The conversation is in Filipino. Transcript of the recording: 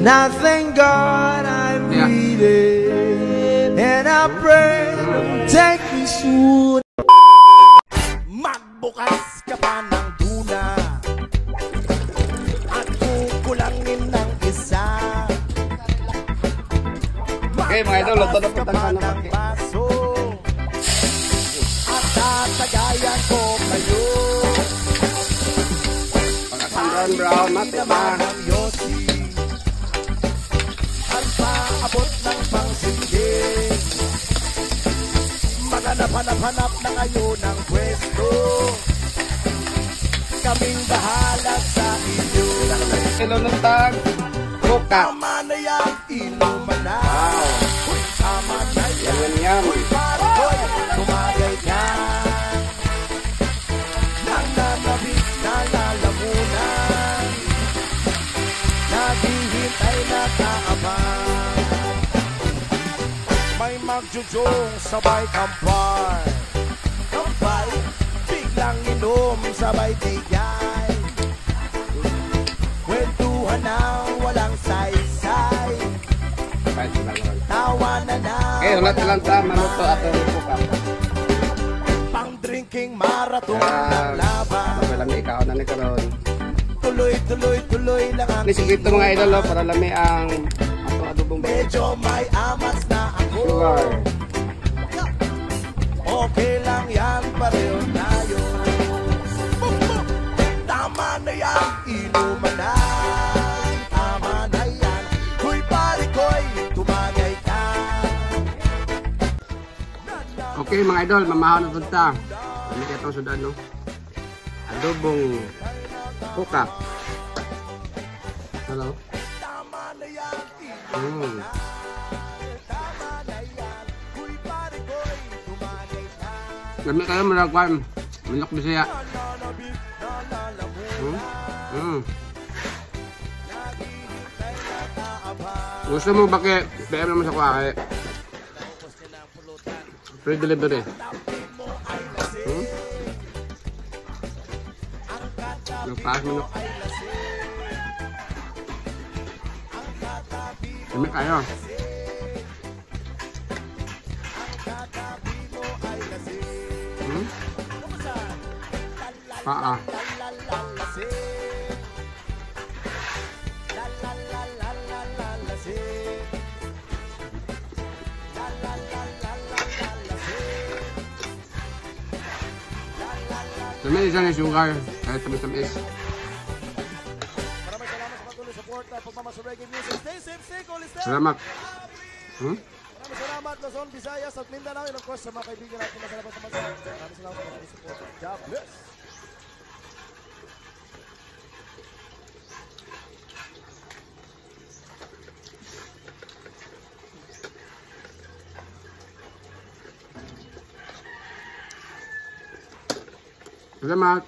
And I thank God I made it, and I pray don't take me soon. Magbukas ka pa ng tuna at kukulangin ng isa. Okay mga idol, luto na po tayo ng baso at tatagayan ko kayo. Pagkakandaan brown, mati pa. Ang paabot ng pangsinggit, maghanap-hanap na kayo ng pwesto. Kaming bahala sa inyo. Kilo ng tag, buka. Tama na yan, inuman na. Uy, tama na yan. Yan. Uy, paroy, tumagay ka. Nananabik na lalamunan, naghihintay na kaabang. May magjujong sabay kampay, kampay, biglang inom sabay tigay. Kwentuhan ng walang saysay, tawa na na. Okay, ulat lang ta, maluto ato buka. Pang drinking marathon ng laban. Okay lang ikaw na ni karon. Tuloy lang ang Ni sigito mga idol para lami ang ato adobong medyo may amas na ako. sugar. Okay lang yan, pareho tayo. Tama na yan, inuman na. Tama na yan, huy pare ko'y tumagay ka. Okay mga idol, mamahaw na punta. Ano kaya itong sudan no? Adobong buka. Hello? Tama na yan, Mm. tama na yan, huy pare ko'y tumagay ka. Lami kayo malagwan. Manok bisaya. Nananabik na lalamunan, Mm. naghihintay na kaabang. Gusto mo ba kaya PM naman sa kwake? Free delivery. Hmm? Nagpaas mo na. Lami kayo. Hmm? Paa. Lami isa na sugar. Kahit tamis-tamis. Maraming salamat sa patuloy support at pagmamahal sa reggae music. Stay safe, stay cool, stay. Salamat. Hmm? Maraming salamat Luzon, Visayas at Mindanao. And of course sa mga kaibigan natin na sa labas naman sa maraming salamat sa patuloy support. God bless. Salamat.